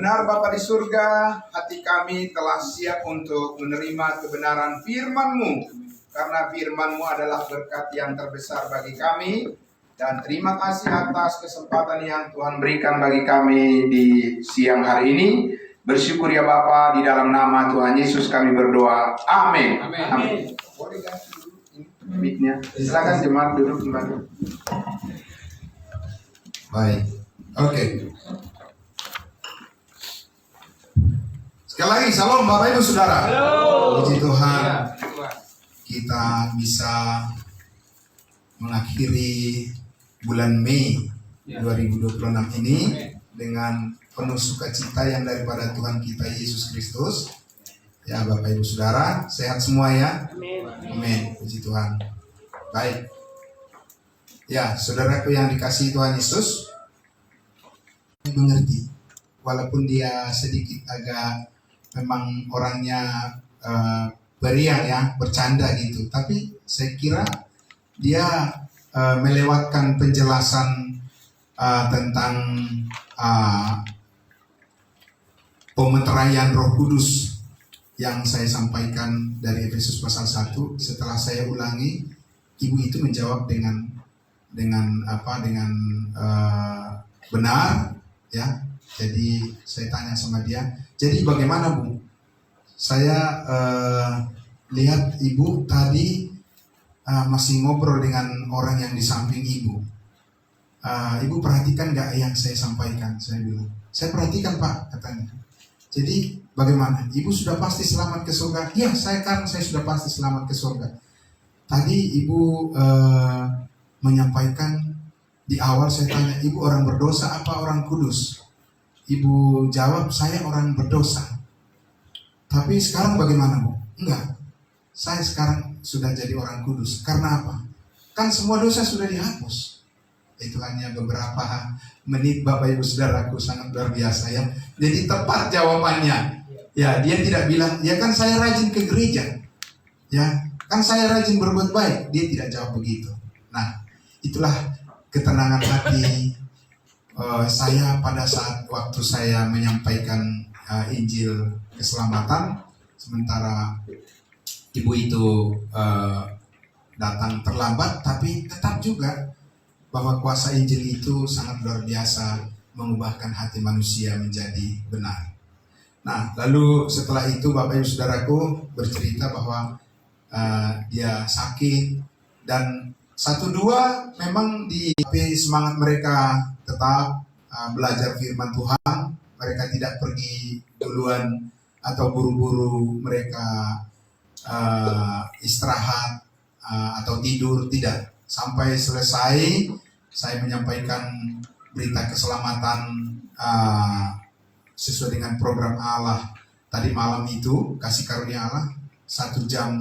Benar Bapa di surga, hati kami telah siap untuk menerima kebenaran firman-Mu. Karena firman-Mu adalah berkat yang terbesar bagi kami. Dan terima kasih atas kesempatan yang Tuhan berikan bagi kami di siang hari ini. Bersyukur ya Bapa, di dalam nama Tuhan Yesus kami berdoa. Amin. Amin. Boleh ganti dulu ini mic-nya. Silakan jemaat duduk kembali. Baik. Oke. Sekali lagi, salam Bapak Ibu Saudara. Halo. Puji Tuhan, Ya, kita bisa mengakhiri bulan Mei 2026 ini dengan penuh sukacita yang daripada Tuhan kita Yesus Kristus. Ya Bapak Ibu Saudara, sehat semua ya? Amin. Puji Tuhan. Baik. Ya, saudaraku yang dikasihi Tuhan Yesus, mengerti. Walaupun dia sedikit agak memang orangnya beriang ya, bercanda gitu, tapi saya kira dia melewatkan penjelasan tentang pemeteraian Roh Kudus yang saya sampaikan dari Efesus pasal 1. Setelah saya ulangi, ibu itu menjawab dengan benar ya. Jadi saya tanya sama dia, jadi bagaimana Bu? Saya lihat ibu tadi masih ngobrol dengan orang yang di samping ibu. Ibu perhatikan nggak yang saya sampaikan? Saya bilang, saya perhatikan Pak, katanya. Jadi bagaimana? Ibu sudah pasti selamat ke surga? Ya, saya sudah pasti selamat ke surga. Tadi ibu menyampaikan di awal, saya tanya, ibu orang berdosa apa orang kudus? Ibu jawab, saya orang berdosa. Tapi sekarang bagaimana Bu? Enggak, saya sekarang sudah jadi orang kudus. Karena apa? Kan semua dosa sudah dihapus. Itu hanya beberapa menit Bapak Ibu Saudaraku, sangat luar biasa ya. Jadi tepat jawabannya. Ya, dia tidak bilang, ya kan saya rajin ke gereja. Ya, kan saya rajin berbuat baik. Dia tidak jawab begitu. Nah, itulah ketenangan hati saya pada saat waktu saya menyampaikan Injil keselamatan, sementara ibu itu datang terlambat, tapi tetap juga bahwa kuasa Injil itu sangat luar biasa mengubahkan hati manusia menjadi benar. Nah, lalu setelah itu Bapak Ibu Saudaraku bercerita bahwa dia sakit, dan 1-2 memang di semangat mereka tetap belajar firman Tuhan. Mereka tidak pergi duluan atau buru-buru mereka istirahat atau tidur, tidak. Sampai selesai saya menyampaikan berita keselamatan sesuai dengan program Allah tadi malam itu, kasih karunia Allah 1 jam,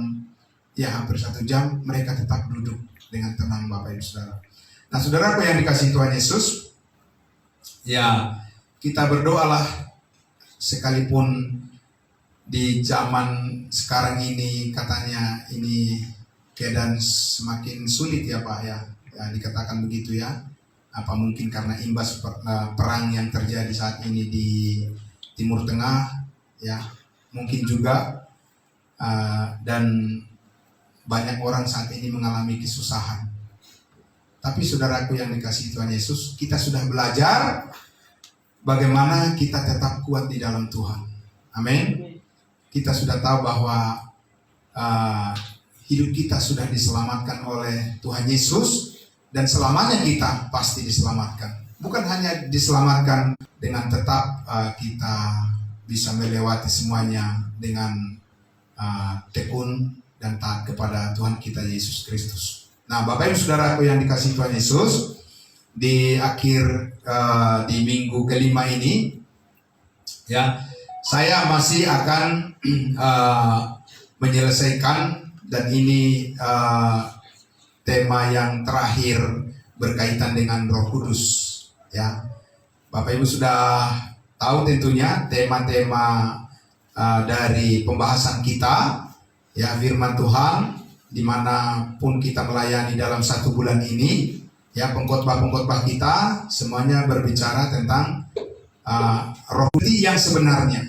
ya hampir 1 jam mereka tetap duduk dengan tenang Bapak Ibu Saudara. Nah saudaraku yang dikasihi Tuhan Yesus, ya kita berdoalah sekalipun di zaman sekarang ini katanya ini keadaan semakin sulit ya Pak ya, dikatakan begitu ya. Apa mungkin karena imbas perang yang terjadi saat ini di Timur Tengah ya, mungkin juga dan banyak orang saat ini mengalami kesusahan. Tapi saudaraku yang dikasihi Tuhan Yesus, kita sudah belajar bagaimana kita tetap kuat di dalam Tuhan. Amin. Kita sudah tahu bahwa hidup kita sudah diselamatkan oleh Tuhan Yesus, dan selamanya kita pasti diselamatkan. Bukan hanya diselamatkan dengan tetap kita bisa melewati semuanya dengan tekun dan taat kepada Tuhan kita Yesus Kristus. Nah, Bapak Ibu Saudaraku yang dikasihi Tuhan Yesus, di akhir di minggu kelima ini, ya, saya masih akan menyelesaikan, dan ini tema yang terakhir berkaitan dengan Roh Kudus. Ya, Bapak Ibu sudah tahu tentunya tema-tema dari pembahasan kita. Ya, firman Tuhan dimanapun kita melayani dalam 1 bulan ini, ya, pengkhotbah-pengkhotbah kita semuanya berbicara tentang roh putih yang sebenarnya.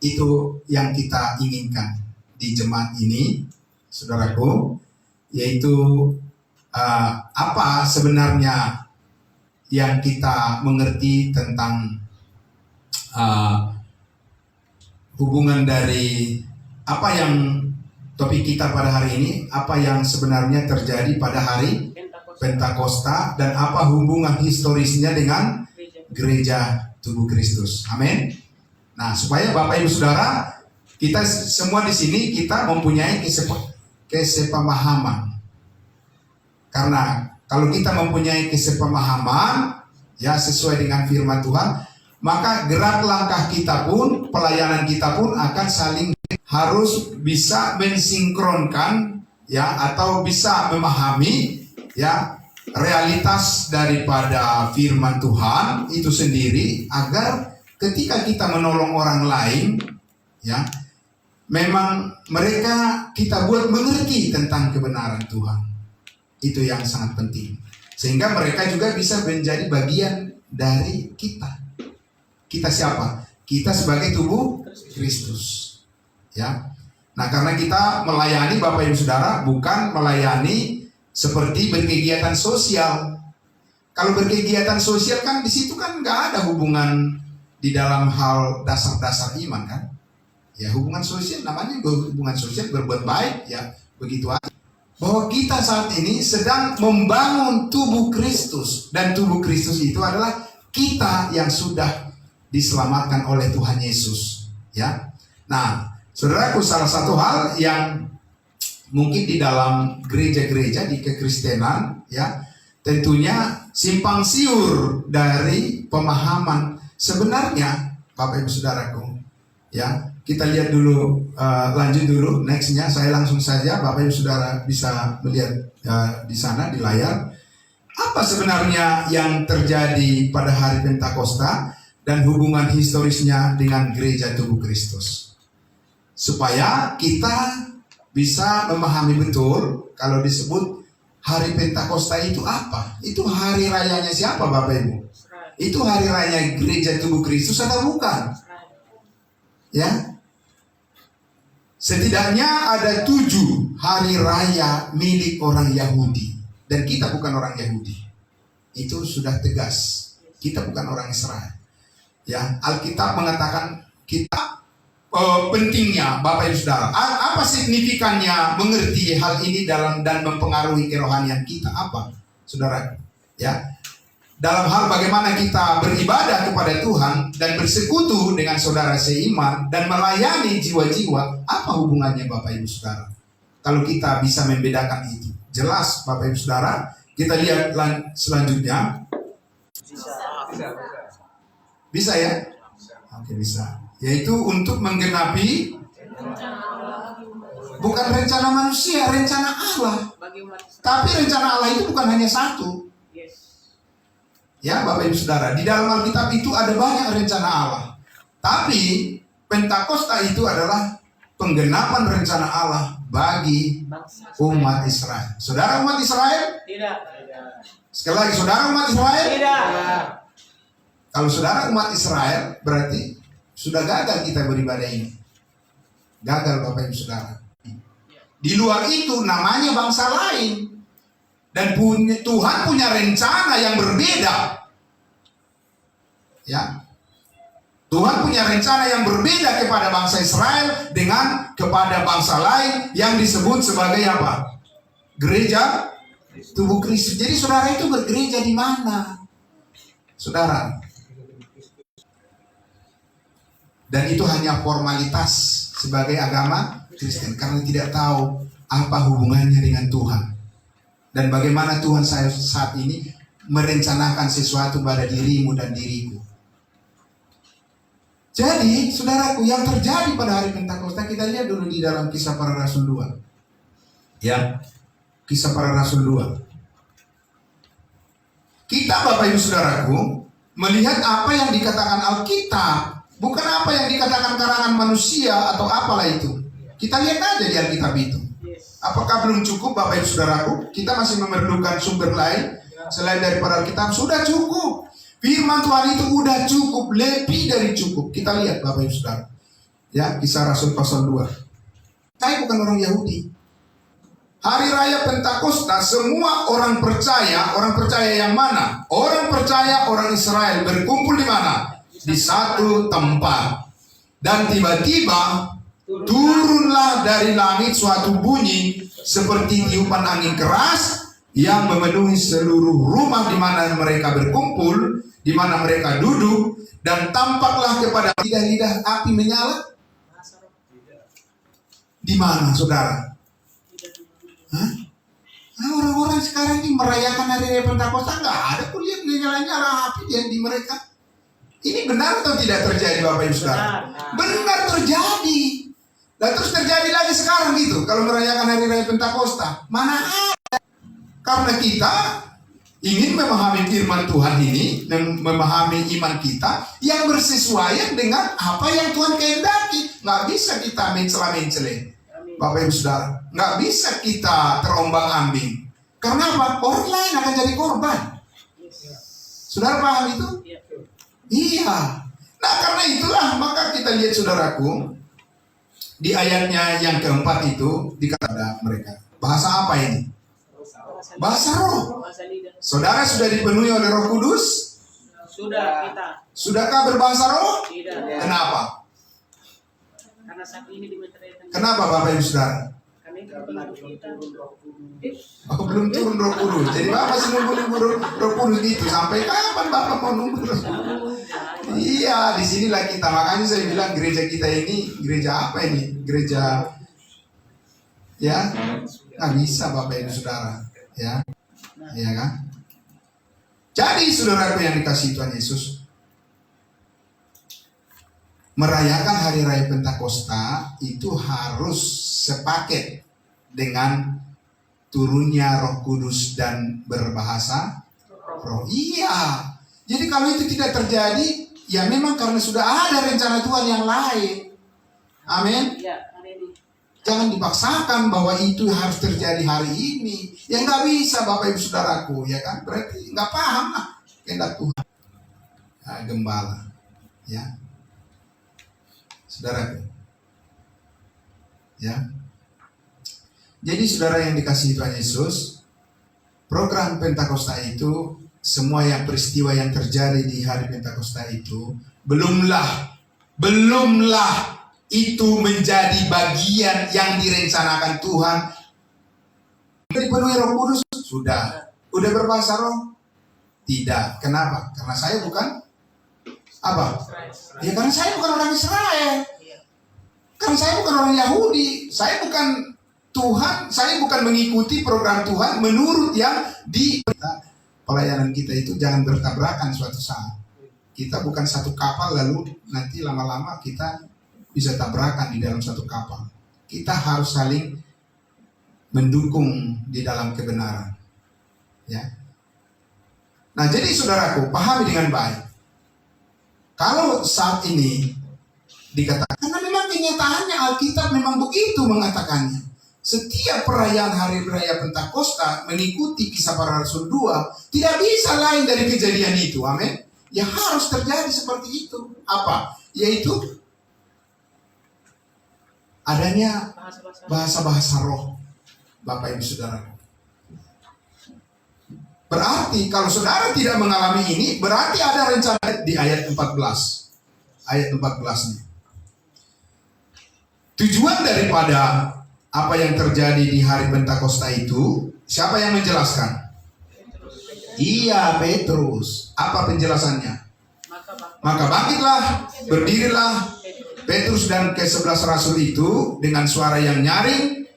Itu yang kita inginkan di jemaat ini, saudaraku, yaitu apa sebenarnya yang kita mengerti tentang hubungan dari apa yang topik kita pada hari ini, apa yang sebenarnya terjadi pada hari Pentakosta dan apa hubungan historisnya dengan gereja tubuh Kristus. Amin. Nah, supaya Bapak Ibu Saudara, kita semua di sini kita mempunyai kesepemahaman. Karena kalau kita mempunyai kesepemahaman ya sesuai dengan firman Tuhan, maka gerak langkah kita pun, pelayanan kita pun akan saling harus bisa mensinkronkan ya, atau bisa memahami ya realitas daripada firman Tuhan itu sendiri, agar ketika kita menolong orang lain ya, memang mereka kita buat mengerti tentang kebenaran Tuhan. Itu yang sangat penting, sehingga mereka juga bisa menjadi bagian dari kita. Kita siapa? Kita sebagai tubuh Kristus ya. Nah, karena kita melayani Bapak Ibu Saudara bukan melayani seperti berkegiatan sosial. Kalau berkegiatan sosial kan di situ kan nggak ada hubungan di dalam hal dasar-dasar iman kan. Ya, hubungan sosial namanya hubungan sosial, berbuat baik ya, begitu aja. Bahwa kita saat ini sedang membangun tubuh Kristus, dan tubuh Kristus itu adalah kita yang sudah diselamatkan oleh Tuhan Yesus ya. Nah, saudaraku, salah satu hal yang mungkin di dalam gereja-gereja di kekristenan ya, tentunya simpang siur dari pemahaman sebenarnya Bapak Ibu Saudaraku ya. Kita lihat dulu, lanjut dulu nextnya. Saya langsung saja, Bapak Ibu Saudara bisa melihat di sana di layar apa sebenarnya yang terjadi pada hari Pentakosta dan hubungan historisnya dengan gereja tubuh Kristus, supaya kita bisa memahami betul kalau disebut hari Pentakosta itu apa. Itu hari rayanya siapa Bapak Ibu? Itu hari raya gereja tubuh Kristus atau bukan? Ya, setidaknya ada 7 hari raya milik orang Yahudi, dan kita bukan orang Yahudi. Itu sudah tegas. Kita bukan orang Israel. Ya, Alkitab mengatakan kita pentingnya Bapak Ibu Saudara. Apa signifikannya mengerti hal ini dalam dan mempengaruhi kerohanian kita? Apa, Saudara? Ya, dalam hal bagaimana kita beribadah kepada Tuhan dan bersekutu dengan saudara seiman dan melayani jiwa-jiwa, apa hubungannya Bapak Ibu Saudara? Kalau kita bisa membedakan itu, jelas Bapak Ibu Saudara. Kita lihat selanjutnya. Bisa ya? Oke, bisa. Yaitu untuk menggenapi bukan rencana manusia, rencana Allah. Tapi rencana Allah itu bukan hanya satu. Ya Bapak Ibu Saudara, di dalam Alkitab itu ada banyak rencana Allah. Tapi Pentakosta itu adalah penggenapan rencana Allah bagi umat Israel. Saudara umat Israel? Tidak. Sekali lagi, saudara umat Israel? Tidak. Kalau saudara umat Israel, berarti sudah gagal kita beribadah ini. Gagal Bapak Ibu Saudara. Di luar itu namanya bangsa lain. Dan Tuhan punya rencana yang berbeda. Ya. Tuhan punya rencana yang berbeda kepada bangsa Israel dengan kepada bangsa lain yang disebut sebagai apa? Gereja tubuh Kristus. Jadi saudara itu bergereja di mana? Saudara. Dan itu hanya formalitas sebagai agama Kristen, karena tidak tahu apa hubungannya dengan Tuhan. Dan bagaimana Tuhan saya saat ini merencanakan sesuatu pada dirimu dan diriku. Jadi, saudaraku, yang terjadi pada hari Pentakosta, kita lihat dulu di dalam Kisah Para Rasul 2. Ya, Kisah Para Rasul 2. Kita, Bapak Ibu Saudaraku, melihat apa yang dikatakan Alkitab, bukan apa yang dikatakan karangan manusia atau apalah itu. Kita lihat aja di Alkitab itu. Apakah belum cukup Bapak Ibu Saudaraku? Kita masih memerlukan sumber lain selain daripada Alkitab? Sudah cukup. Firman Tuhan itu udah cukup, lebih dari cukup. Kita lihat Bapak Ibu Saudara. Ya, Kisah Rasul pasal 2. Saya bukan orang Yahudi. Hari Raya Pentakosta semua orang percaya yang mana? Orang percaya orang Israel berkumpul di mana? Di satu tempat. Dan tiba-tiba turunlah dari langit suatu bunyi seperti tiupan angin keras yang memenuhi seluruh rumah di mana mereka berkumpul, di mana mereka duduk, dan tampaklah kepada lidah-lidah api menyala. Di mana, saudara? Hah? Nah, orang-orang sekarang ini merayakan hari raya Pentakosta, nggak ada pun lihat nyala-nyala api di mereka. Ini benar atau tidak terjadi, Bapak Ibu Saudara? Benar terjadi. Dan terus terjadi lagi sekarang gitu, kalau merayakan hari raya Pentakosta. Mana ada? Karena kita ingin memahami firman Tuhan ini, memahami iman kita yang bersesuaian dengan apa yang Tuhan kehendaki. Nggak bisa kita mencela-mencela. Bapak Ibu Saudara, nggak bisa kita terombang-ambing. Karena apa? Orang lain akan jadi korban. Saudara paham itu? Iya. Nah, karena itulah maka kita lihat, saudaraku, di ayatnya yang keempat itu dikata mereka. Bahasa apa ini? Bahasa roh. Saudara sudah dipenuhi oleh Roh Kudus? Sudah kita. Sudahkah berbahasa roh? Tidak. Kenapa? Karena saat ini dimeteraikan. Kenapa Bapak Ibu Saudara? Kami kita. Oh, belum turun Roh Kudus. Jadi Bapak masih nunggu Roh Kudus itu. Sampai kapan Bapak mau nunggu Roh Kudus? Iya, disinilah kita. Makanya saya bilang gereja kita ini gereja apa ini? Gereja, ya, nggak bisa Bapak Ibu Saudara, ya, ya kan? Jadi saudaraku yang dikasihi Tuhan Yesus, merayakan hari raya Pentakosta itu harus sepaket dengan turunnya Roh Kudus dan berbahasa roh. Iya. Jadi kalau itu tidak terjadi, ya memang karena sudah ada rencana Tuhan yang lain. Amin. Jangan dipaksakan bahwa itu harus terjadi hari ini. Ya nggak bisa Bapak Ibu Saudaraku, ya kan? Berarti nggak paham lah kehendak Tuhan. Nah, gembala, ya. Saudaraku, ya. Jadi saudara yang dikasihi Tuhan Yesus, program Pentakosta itu, semua yang peristiwa yang terjadi di hari Pentakosta itu, belumlah itu menjadi bagian yang direncanakan Tuhan. Dipenuhi Roh Kudus? Sudah. Udah berbahasa roh? Tidak. Kenapa? Karena saya bukan apa? Ya karena saya bukan orang Israel. Karena saya bukan orang Yahudi. Saya bukan Tuhan, saya bukan mengikuti program Tuhan menurut yang di pelayanan kita itu jangan bertabrakan suatu saat. Kita bukan satu kapal lalu nanti lama-lama kita bisa tabrakan di dalam satu kapal. Kita harus saling mendukung di dalam kebenaran. Ya. Nah, jadi saudaraku, pahami dengan baik. Kalau saat ini dikatakan, karena memang kenyataannya Alkitab memang begitu mengatakannya. Setiap perayaan hari raya Pentakosta mengikuti Kisah Para Rasul 2 tidak bisa lain dari kejadian itu. Amin. Ya harus terjadi seperti itu. Apa? Yaitu adanya bahasa-bahasa roh, Bapak Ibu Saudara. Berarti kalau saudara tidak mengalami ini, berarti ada rencana di ayat 14. Ayat 14-nya. Tujuan daripada apa yang terjadi di hari Pentakosta itu, siapa yang menjelaskan? Iya, Petrus. Apa penjelasannya? Maka bangkitlah, berdirilah Petrus dan ke-11 rasul itu dengan suara yang nyaring.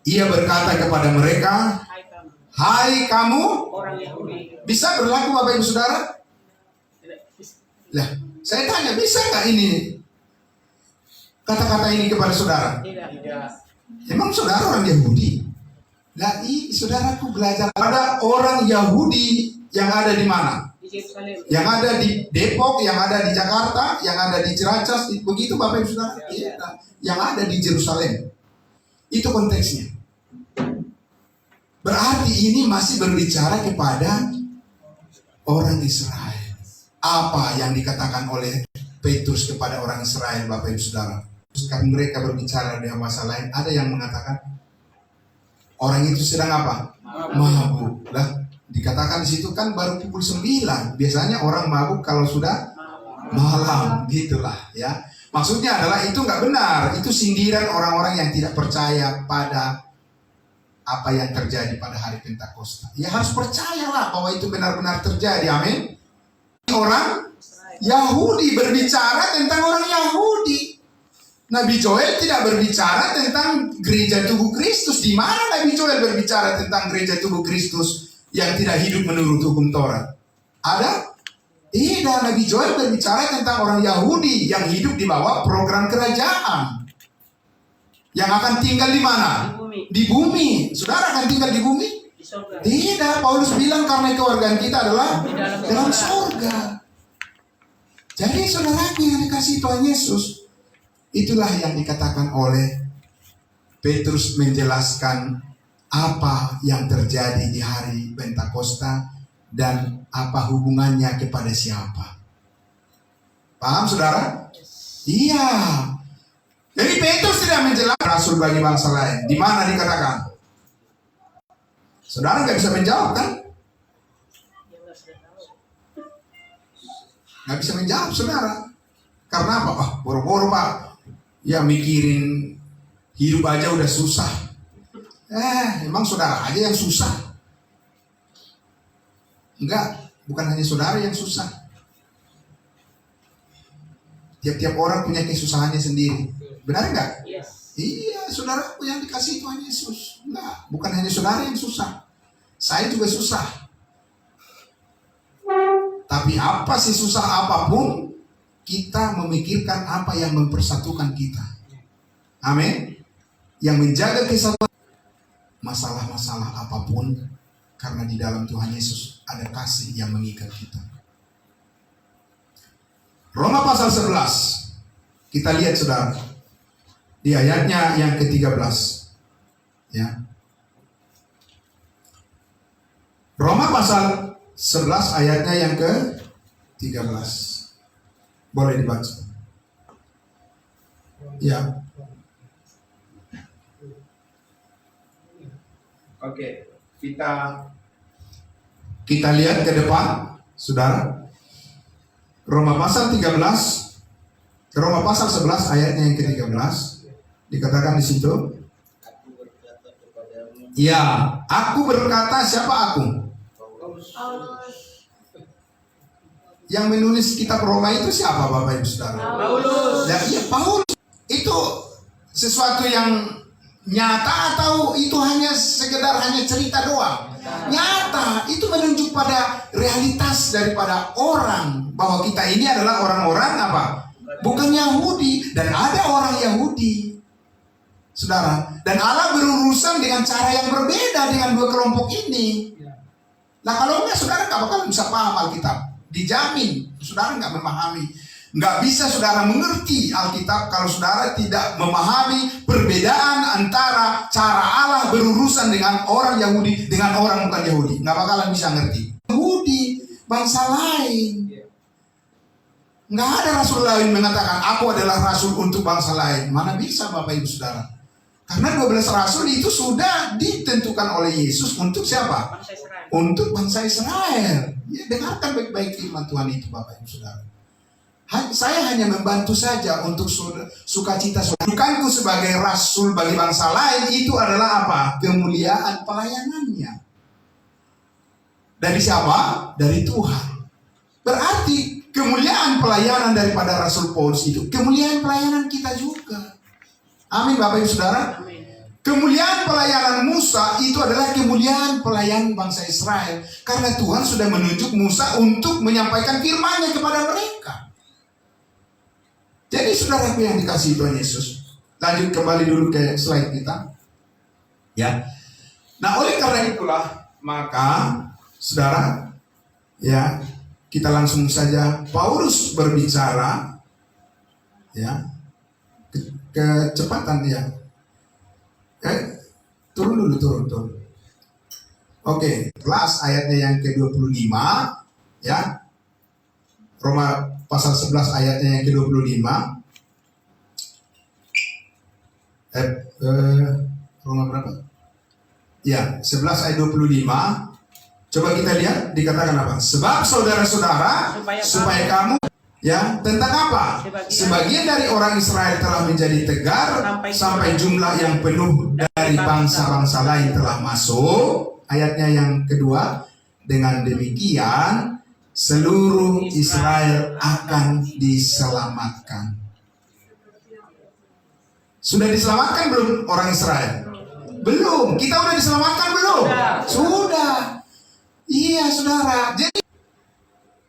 Ia berkata kepada mereka, hai kamu orang Yahudi. Bisa berlaku Bapak Ibu Saudara? Lah, saya tanya, bisa nggak ini kata-kata ini kepada saudara? Tidak. Emang saudara orang Yahudi? Nah, saudaraku belajar. Ada orang Yahudi yang ada di mana? Di Yerusalem. Yang ada di Depok, yang ada di Jakarta, yang ada di Ciracas, begitu Bapak Ibu Saudara? Ya. Yang ada di Yerusalem. Itu konteksnya. Berarti ini masih berbicara kepada orang Israel. apa yang dikatakan oleh Petrus kepada orang Israel, Bapak Ibu Saudara. Karena mereka berbicara dengan bahasa lain, ada yang mengatakan orang itu sedang apa? Mabuk. Lah, dikatakan di situ kan baru pukul 9. Biasanya orang mabuk kalau sudah malam, gitulah ya. Maksudnya adalah itu nggak benar. Itu sindiran orang-orang yang tidak percaya pada apa yang terjadi pada hari Pentakosta. Ya harus percayalah bahwa itu benar-benar terjadi. Amin. Orang Yahudi berbicara tentang orang Yahudi. Nabi Joel tidak berbicara tentang gereja tubuh Kristus. Di mana Nabi Joel berbicara tentang gereja tubuh Kristus yang tidak hidup menurut hukum Taurat? Ada? Tidak, Nabi Joel berbicara tentang orang Yahudi yang hidup di bawah program kerajaan. Yang akan tinggal di mana? Di bumi. Di bumi. Saudara akan tinggal di bumi? Di surga. Tidak, Paulus bilang karena kewargaan kita adalah Di dalam surga. Jadi saudaraku yang dikasih Tuhan Yesus, itulah yang dikatakan oleh Petrus menjelaskan apa yang terjadi di hari Pentakosta dan apa hubungannya kepada siapa. Paham saudara? Iya. Jadi Petrus tidak menjelaskan rasul bagi bangsa lain. Di mana dikatakan? Saudara nggak bisa menjawab kan? Ya Allah sudah tahu. Nggak bisa menjawab saudara. Karena apa? Ah, boro-boro Pak. Ya mikirin hidup aja udah susah. Emang saudara aja yang susah? Enggak, bukan hanya saudara yang susah. Tiap-tiap orang punya kesusahannya sendiri. Benar enggak? Yes. Iya, saudaraku yang dikasih Tuhan Yesus. Enggak, bukan hanya saudara yang susah. Saya juga susah. Tapi apa sih susah apapun, kita memikirkan apa yang mempersatukan kita. Amin. Yang menjaga kesatuan masalah-masalah apapun, karena di dalam Tuhan Yesus ada kasih yang mengikat kita. Roma pasal 11. Kita lihat saudara. Di ayatnya yang ke-13. Ya. Roma pasal 11 ayatnya yang ke-13. Boleh dibaca. Ya. Oke, kita lihat ke depan, saudara. Roma pasal 13, Roma pasal 11 ayatnya yang ke-13 dikatakan di situ. Ya, aku berkata, siapa aku? Yang menulis kitab Roma itu siapa Bapak Ibu Saudara? Paulus. Ya, iya Paulus. Itu sesuatu yang nyata atau itu hanya sekedar hanya cerita doang? Nyata, itu menunjuk pada realitas daripada orang bahwa kita ini adalah orang-orang apa? Bukan Yahudi dan ada orang Yahudi. Saudara, dan Allah berurusan dengan cara yang berbeda dengan dua kelompok ini. Nah, kalau enggak saudara enggak bakal bisa paham Alkitab. Dijamin, saudara enggak memahami. Nggak bisa saudara mengerti Alkitab kalau saudara tidak memahami perbedaan antara cara Allah berurusan dengan orang Yahudi dengan orang bukan Yahudi. Nggak bakalan bisa ngerti. Yahudi, bangsa lain. Nggak ada rasul lain mengatakan aku adalah rasul untuk bangsa lain. Mana bisa Bapak Ibu Saudara? Karena 12 rasul itu sudah ditentukan oleh Yesus untuk siapa? Bangsa Israel. Untuk bangsa Israel. Ya, dengarkan baik-baik firman Tuhan itu Bapak Ibu Saudara. Saya hanya membantu saja untuk sukacita saudara. Bukanku sebagai rasul bagi bangsa lain itu adalah apa? Kemuliaan pelayanannya. Dari siapa? Dari Tuhan. Berarti kemuliaan pelayanan daripada Rasul Paulus itu kemuliaan pelayanan kita juga. Amin Bapak Ibu Saudara. Amin. Kemuliaan pelayanan Musa itu adalah kemuliaan pelayanan bangsa Israel. Karena Tuhan sudah menunjuk Musa untuk menyampaikan firman-Nya kepada mereka. Jadi saudaraku yang dikasihi Tuhan Yesus, lanjut kembali dulu ke slide kita. Ya. Nah, oleh karena itulah maka saudara, ya, kita langsung saja Paulus berbicara, ya, kecepatan dia. Turun dulu, turun. Oke, kelas ayatnya yang ke-25, ya. Roma pasal 11 ayatnya yang ke-25. Roma berapa? Ya, 11 ayat 25. Coba kita lihat dikatakan apa? Sebab saudara-saudara supaya kamu ya tentang apa? Sebagian dari orang Israel telah menjadi tegar sampai jumlah yang penuh dari bangsa-bangsa lain telah masuk. Ayatnya yang kedua, dengan demikian seluruh Israel akan diselamatkan. Sudah diselamatkan belum orang Israel? Belum. Kita udah diselamatkan belum? Sudah. Iya, saudara. Jadi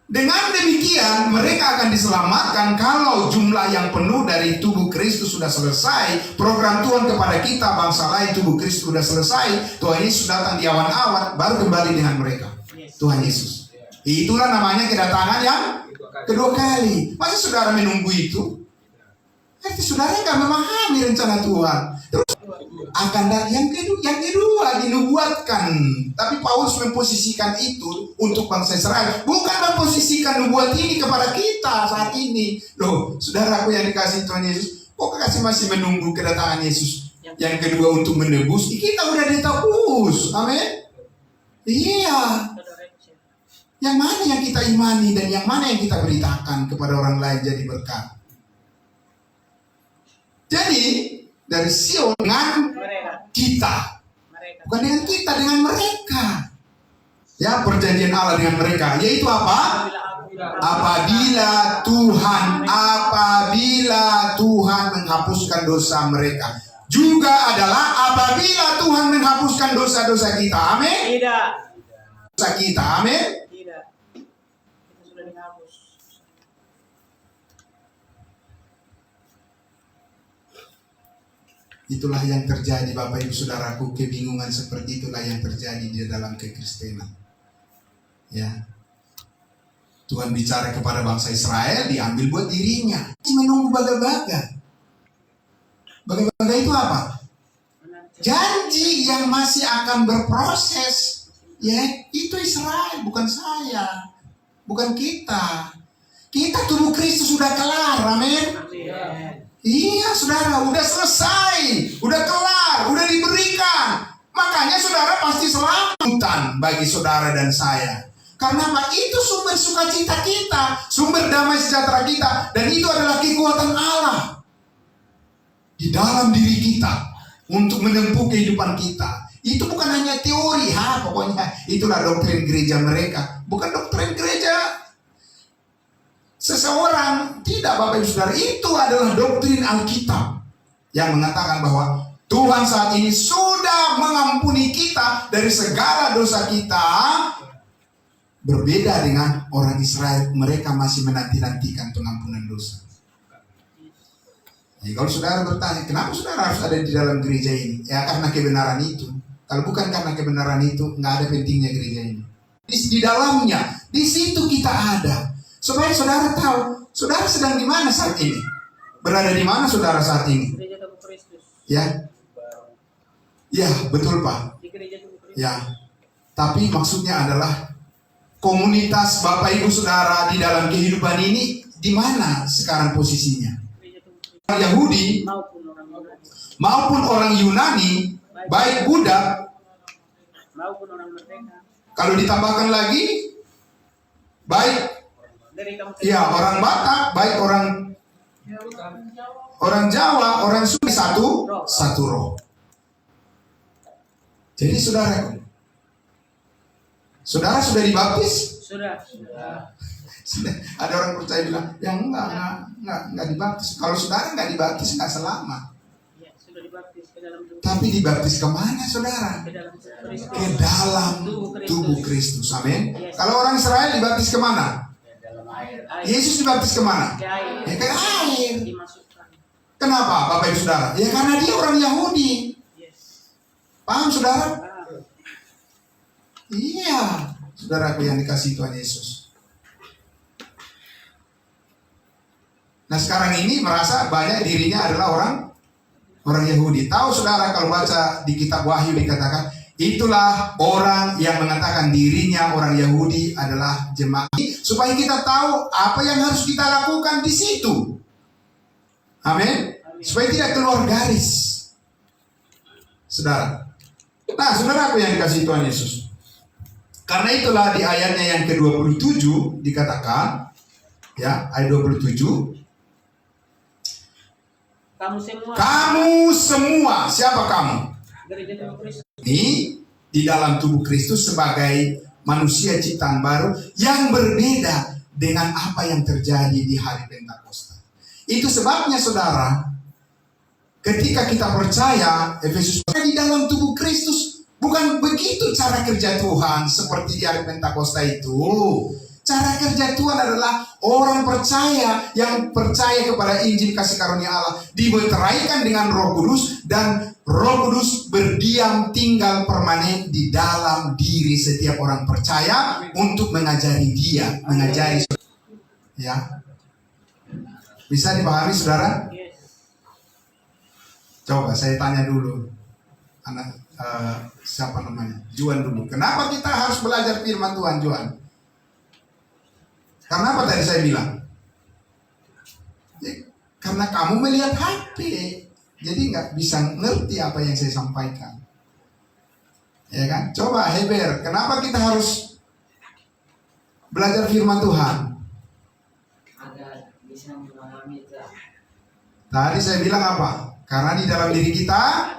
dengan demikian mereka akan diselamatkan kalau jumlah yang penuh dari tubuh Kristus sudah selesai. Program Tuhan kepada kita bangsa lain tubuh Kristus sudah selesai. Tuhan Yesus datang di awan-awan baru kembali dengan mereka. Tuhan Yesus. Itulah namanya kedatangan yang kedua kali. Masa saudara menunggu itu? Berarti saudara nggak memahami rencana Tuhan. Terus akan datang yang kedua dinubuatkan. Tapi Paulus memposisikan itu untuk bangsa Israel, bukan memposisikan nubuat ini kepada kita saat ini. Loh, saudaraku yang dikasih Tuhan Yesus, kok masih menunggu kedatangan Yesus yang kedua untuk menebus? Kita udah ditebus, amin. Iya. Yang mana yang kita imani dan yang mana yang kita beritakan kepada orang lain jadi berkat. Jadi dari Sion dengan kita, bukan dengan kita, dengan mereka. Ya, perjanjian Allah dengan mereka, yaitu apa? Apabila Tuhan menghapuskan dosa mereka, juga adalah apabila Tuhan menghapuskan dosa-dosa kita, amin. Tidak. Dosa kita, amin. Tidak. Kita sudah dihapus. Itulah yang terjadi Bapak Ibu Saudaraku, kebingungan seperti itulah yang terjadi di dalam kekristenan. Ya. Tuhan bicara kepada bangsa Israel, diambil buat dirinya. Menunggu baga-baga. Baga-baga itu apa? Janji yang masih akan berproses. Ya, itu Israel, bukan saya. Bukan kita. Kita tubuh Kristus sudah kelar, amin. Iya, saudara, udah selesai, udah kelar, udah diberikan. Makanya saudara pasti selamatan bagi saudara dan saya. Karena apa? Itu sumber sukacita kita, sumber damai sejahtera kita, dan itu adalah kekuatan Allah di dalam diri kita untuk menempuh kehidupan kita. Itu bukan hanya teori, pokoknya itulah doktrin gereja mereka, bukan doktrin gereja seseorang. Tidak, Bapak Ibu Saudara, itu adalah doktrin Alkitab yang mengatakan bahwa Tuhan saat ini sudah mengampuni kita dari segala dosa kita. Berbeda dengan orang Israel, mereka masih menanti-nantikan pengampunan dosa. Jadi kalau saudara bertanya, kenapa saudara harus ada di dalam gereja ini? Ya karena kebenaran itu. Kalau bukan karena kebenaran itu, nggak ada pentingnya gereja ini. Di dalamnya, di situ kita ada. Supaya saudara tahu, saudara sedang di mana saat ini? Berada di mana saudara saat ini? Gereja Tubuh Kristus. Ya, ya betul Pak. Di Gereja Tubuh Kristus. Ya, tapi maksudnya adalah komunitas Bapak Ibu Saudara di dalam kehidupan ini di mana sekarang posisinya? Gereja Tubuh Kristus. Orang Yahudi Maupun orang Yunani, baik budak, maupun orang merdeka. kalau ditambahkan lagi, baik Dari kamu ya orang Batak, baik orang Jawa, orang Sunda, satu roh. Jadi saudara sudah dibaptis? Sudah. Ada orang percaya bilang, ya enggak dibaptis. Kalau saudara enggak dibaptis, enggak selamat. Ya, sudah dibaptis ke dalam tubuh. Tapi dibaptis kemana saudara? Ke dalam Kristus. Ke dalam tubuh Kristus, amin. Kalau orang Israel dibaptis kemana? Air. Yesus dibaptis kemana? Ke air. Ya ke air. Dimasukkan. Kenapa Bapak Ibu Saudara? Ya karena dia orang Yahudi. Yes. Paham saudara? Ah. Iya, saudaraku yang dikasihi Tuhan Yesus. Nah sekarang ini merasa banyak dirinya adalah orang Yahudi. Tahu saudara kalau baca di kitab Wahyu dikatakan Itulah orang yang mengatakan dirinya orang Yahudi adalah jemaat. Supaya kita tahu apa yang harus kita lakukan di situ. Amin. Supaya tidak keluar garis. Saudara. Nah, saudaraku yang dikasihi Tuhan Yesus. Karena itulah di ayatnya yang ke-27 dikatakan, ya, ayat 27. Kamu semua, siapa kamu? Gereja Tuhan Kristus. Ini di dalam tubuh Kristus sebagai manusia ciptaan baru yang berbeda dengan apa yang terjadi di hari Pentakosta. Itu sebabnya saudara, ketika kita percaya Efesus di dalam tubuh Kristus, bukan begitu cara kerja Tuhan seperti di hari Pentakosta itu. Cara kerja Tuhan adalah orang percaya yang percaya kepada Injil kasih karunia Allah dimeteraikan dengan Roh Kudus, dan Roh Kudus berdiam tinggal permanen di dalam diri setiap orang percaya untuk mengajari dia, mengajari. Ya, bisa dipahami saudara? Coba saya tanya dulu, anak siapa namanya? Juan dulu. Kenapa kita harus belajar firman Tuhan, Juan? Karena apa tadi saya bilang? Karena kamu melihat HP, jadi nggak bisa ngerti apa yang saya sampaikan. Ya kan? Coba Heber, kenapa kita harus belajar firman Tuhan? Agar bisa memahami itu. Tadi saya bilang apa? Karena di dalam diri kita,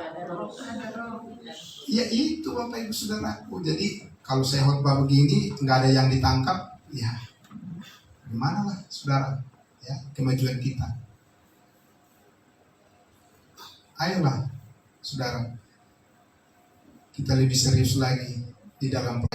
ya itu Bapak Ibu Saudaraku. Jadi kalau saya khotbah begini nggak ada yang ditangkap, ya gimana lah saudara, ya kemajuan kita. Ayolah saudara, kita lebih serius lagi di dalam.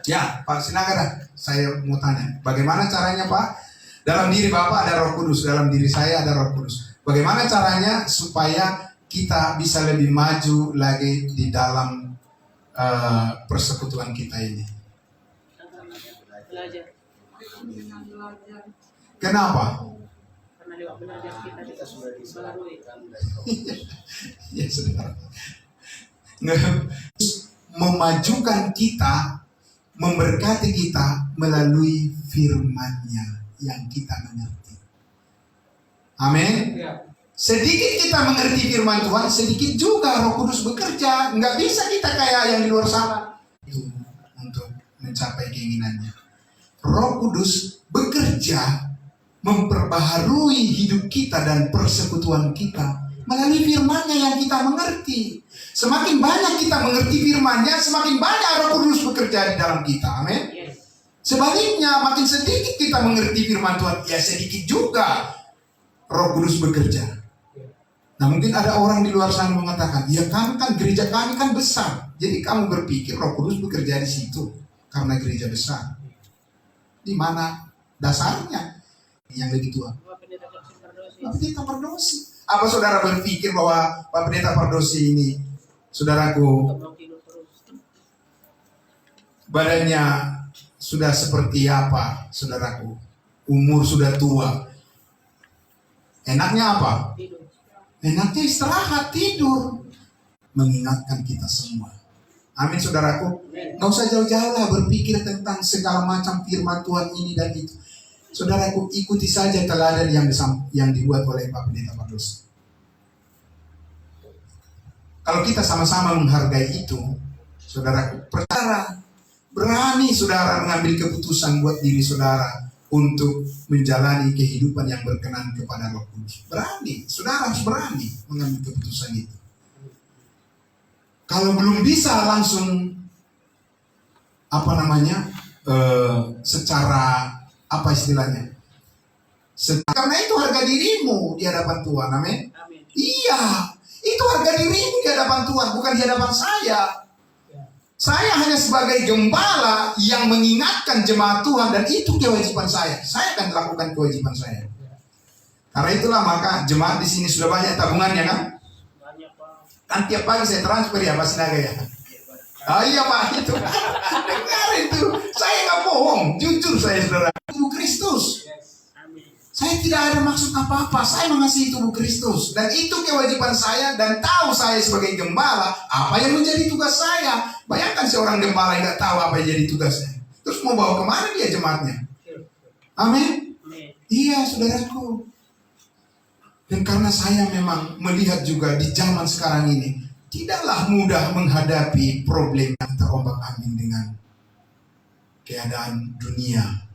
Ya Pak Sinagara, saya mau tanya, bagaimana caranya Pak? Dalam diri Bapak ada Roh Kudus, dalam diri saya ada Roh Kudus. Bagaimana caranya supaya kita bisa lebih maju lagi di dalam persekutuan kita ini? Belajar. Kenapa? Karena lewat belajar kita sudah diselarui. Ya saudara, memajukan kita, memberkati kita melalui firman-Nya yang kita mengerti. Amin. Sedikit kita mengerti firman Tuhan, sedikit juga Roh Kudus bekerja. Nggak bisa kita kayak yang di luar sana. Itu untuk mencapai keinginannya. Roh Kudus bekerja memperbaharui hidup kita dan persekutuan kita melalui firman-Nya yang kita mengerti. Semakin banyak kita mengerti firman-Nya, semakin banyak Roh Kudus bekerja di dalam kita. Amin. Sebaliknya, makin sedikit kita mengerti firman Tuhan, ya sedikit juga Roh Kudus bekerja. Nah, mungkin ada orang di luar sana mengatakan, ya kami kan gereja kami kan besar, jadi kamu berpikir Roh Kudus bekerja di situ karena gereja besar. Di mana dasarnya? Yang lebih tua, Pak Pendeta Pardosi. Apa saudara berpikir bahwa Pak Pendeta Pardosi ini, saudaraku, badannya sudah seperti apa, saudaraku? Umur sudah tua. Enaknya apa? Enaknya istirahat, tidur. Mengingatkan kita semua. Amin saudaraku. Nggak usah jauh-jauh lah berpikir tentang segala macam firman Tuhan ini dan itu. Saudaraku, ikuti saja teladan yang dibuat oleh Pak Pendeta Pardosi. Kalau kita sama-sama menghargai itu, saudaraku, percaya berani saudara mengambil keputusan buat diri saudara untuk menjalani kehidupan yang berkenan kepada Roh Kudus. Berani, saudara harus berani mengambil keputusan itu. Kalau belum bisa langsung secara apa istilahnya? Karena itu harga dirimu di hadapan Tuhan, amin. Iya, itu harga dirimu di hadapan Tuhan, bukan di hadapan saya. Saya hanya sebagai gembala yang mengingatkan jemaat Tuhan, dan itu kewajiban saya. Saya akan lakukan kewajiban saya. Karena itulah maka jemaat di sini sudah banyak tabungannya kan? Banyak Pak. Kan tiap pagi saya transfer ya Pak Sinaga ya. Oh iya Pak, itu. Dengar itu. Saya nggak bohong, jujur saya saudara. Tubuh Kristus. Saya tidak ada maksud apa-apa. Saya mengasihi tubuh Kristus. Dan itu kewajiban saya. Dan tahu saya sebagai gembala apa yang menjadi tugas saya. Bayangkan seorang gembala yang tidak tahu apa yang jadi tugasnya. Terus mau bawa kemana dia jemaatnya? Amin. Iya, saudaraku. Dan karena saya memang melihat juga di zaman sekarang ini, tidaklah mudah menghadapi problem yang terombak-ambing dengan keadaan dunia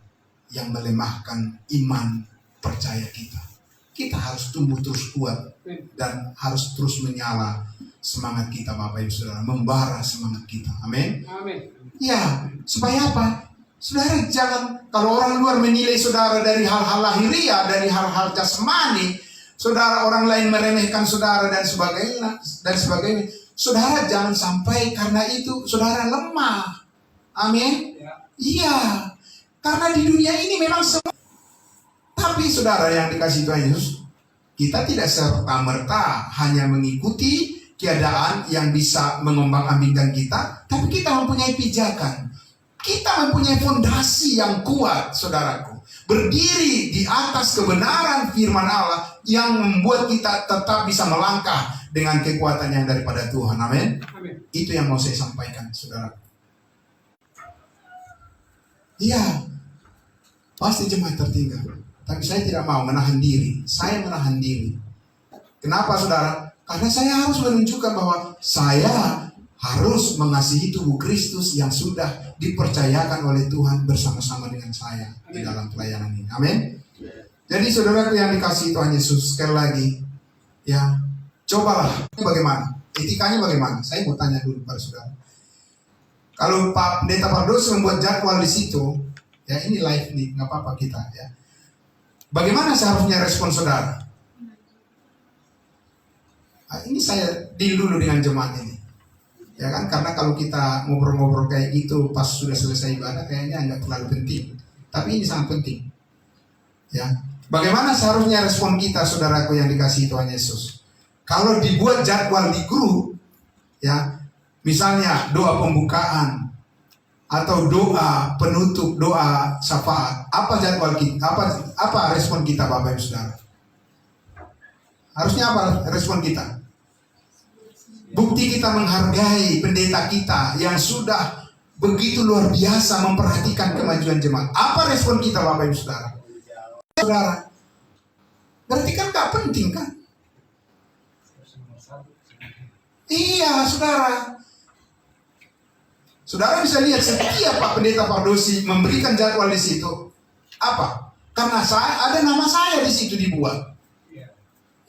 yang melemahkan iman percaya kita. Kita harus tumbuh terus kuat dan harus terus menyala semangat kita, Bapak Ibu Saudara, membara semangat kita. Amin. Amin. Ya, supaya apa? Saudara jangan, kalau orang luar menilai saudara dari hal-hal lahiriah, dari hal-hal jasmani, saudara orang lain meremehkan saudara dan sebagainya. Saudara jangan sampai karena itu saudara lemah. Amin. Iya. Karena di dunia ini memang semua. Tapi saudara yang dikasihi Tuhan Yesus, kita tidak serta-merta hanya mengikuti keadaan yang bisa mengombang-ambingkan kita, tapi kita mempunyai pijakan. Kita mempunyai fondasi yang kuat, saudaraku. Berdiri di atas kebenaran firman Allah yang membuat kita tetap bisa melangkah dengan kekuatan yang daripada Tuhan. Amin. Itu yang mau saya sampaikan, saudara. Iya, pasti jemaat tertinggal. Tapi saya tidak mau menahan diri. Saya menahan diri. Kenapa, saudara? Karena saya harus menunjukkan bahwa saya harus mengasihi tubuh Kristus yang sudah dipercayakan oleh Tuhan bersama-sama dengan saya di dalam pelayanan ini. Amin. Jadi saudaraku yang dikasihi Tuhan Yesus, sekali lagi, ya, cobalah. Bagaimana? Etikanya bagaimana? Saya mau tanya dulu pada saudara. Kalau Pak Pendeta Pardos membuat jadwal di situ, ya ini live nih, nggak apa-apa kita ya. Bagaimana seharusnya respon saudara? Nah, ini saya deal dulu dengan jemaat ini. Ya kan, karena kalau kita ngobrol-ngobrol kayak gitu pas sudah selesai ibadah kayaknya nggak terlalu penting. Tapi ini sangat penting. Ya, bagaimana seharusnya respon kita, saudaraku yang dikasihi Tuhan Yesus? Kalau dibuat jadwal di grup, ya, misalnya doa pembukaan atau doa penutup, doa syafaat, apa jadwal kita? Apa respon kita, Bapak Ibu Saudara? Harusnya apa respon kita? Bukti kita menghargai pendeta kita yang sudah begitu luar biasa memperhatikan kemajuan jemaat. Apa respon kita, Bapak Ibu Saudara? Saudara, berarti kan gak penting kan? Iya, saudara. Saudara bisa lihat setiap Pak Pendeta Pardosi memberikan jadwal di situ. Apa? Karena ada nama saya di situ dibuat.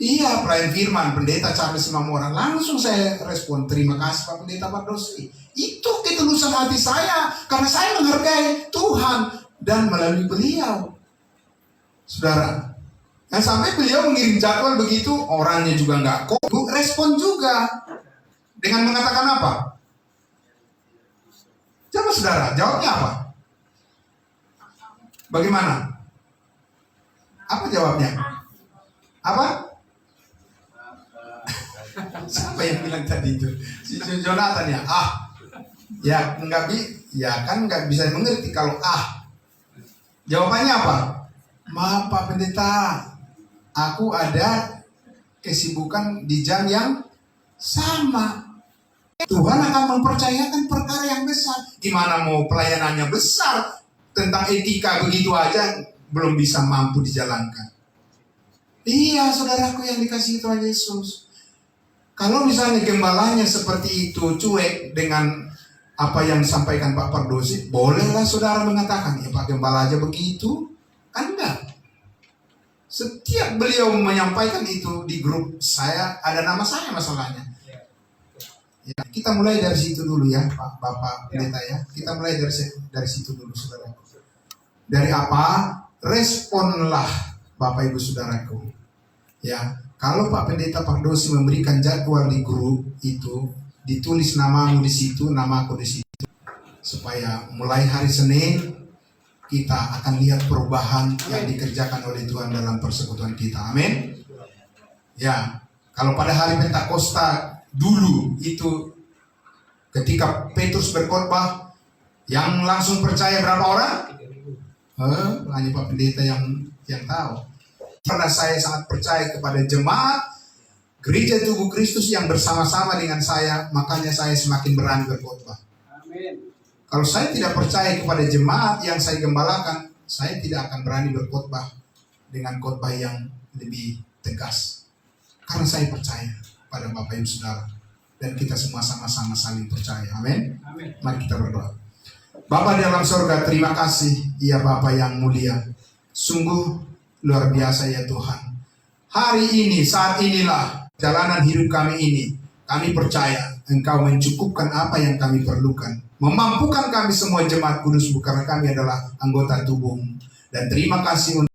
Iya, pelayan firman, Pendeta Charles Mamora. Langsung saya respon, terima kasih Pak Pendeta Pardosi. Itu ketulusan hati saya, karena saya menghargai Tuhan dan melalui beliau. Saudara, yang sampai beliau mengirim jadwal begitu, orangnya juga nggak kok. Respon juga dengan mengatakan apa? Coba saudara, jawabnya apa? Bagaimana? Apa jawabnya? Apa? Siapa yang bilang tadi itu? Si Jonathan ya? Ya kan nggak bisa mengerti kalau Jawabannya apa? Maaf Pak Pendeta, aku ada kesibukan di jam yang sama. Tuhan akan mempercayakan perkara yang besar. Gimana mau pelayanannya besar, tentang etika begitu aja belum bisa mampu dijalankan. Iya, saudaraku yang dikasihi Tuhan Yesus. Kalau misalnya gembalanya seperti itu, cuek dengan apa yang disampaikan Pak Pardosi, bolehlah saudara mengatakan, ya Pak Gembala aja begitu. Kan enggak. Setiap beliau menyampaikan itu di grup saya, ada nama saya masalahnya. Ya, kita mulai dari situ dulu ya Pak Bapak Pendeta ya. Kita mulai dari situ dulu saudara. Dari apa? Responlah Bapak Ibu Saudaraku. Ya, kalau Pak Pendeta Pardosi memberikan jadwal di grup itu, ditulis namamu di situ, namaku di situ, supaya mulai hari Senin kita akan lihat perubahan yang dikerjakan oleh Tuhan dalam persekutuan kita. Amin. Ya, kalau pada hari Pentakosta dulu itu ketika Petrus berkhotbah, yang langsung percaya berapa orang? Hanya Pak Pendeta yang tahu. Karena saya sangat percaya kepada jemaat gereja tubuh Kristus yang bersama-sama dengan saya, makanya saya semakin berani berkhotbah. Amin. Kalau saya tidak percaya kepada jemaat yang saya gembalakan, saya tidak akan berani berkhotbah dengan khotbah yang lebih tegas. Karena saya percaya pada Bapak Ibu Saudara, dan kita semua sama-sama saling percaya. Amin. Amin. Mari kita berdoa. Bapa di dalam surga, terima kasih ya Bapa yang mulia. Sungguh luar biasa ya Tuhan. Hari ini, saat inilah jalanan hidup kami ini. Kami percaya Engkau mencukupkan apa yang kami perlukan. Memampukan kami semua jemaat kudus, karena kami adalah anggota tubuh-Mu. Dan terima kasih untuk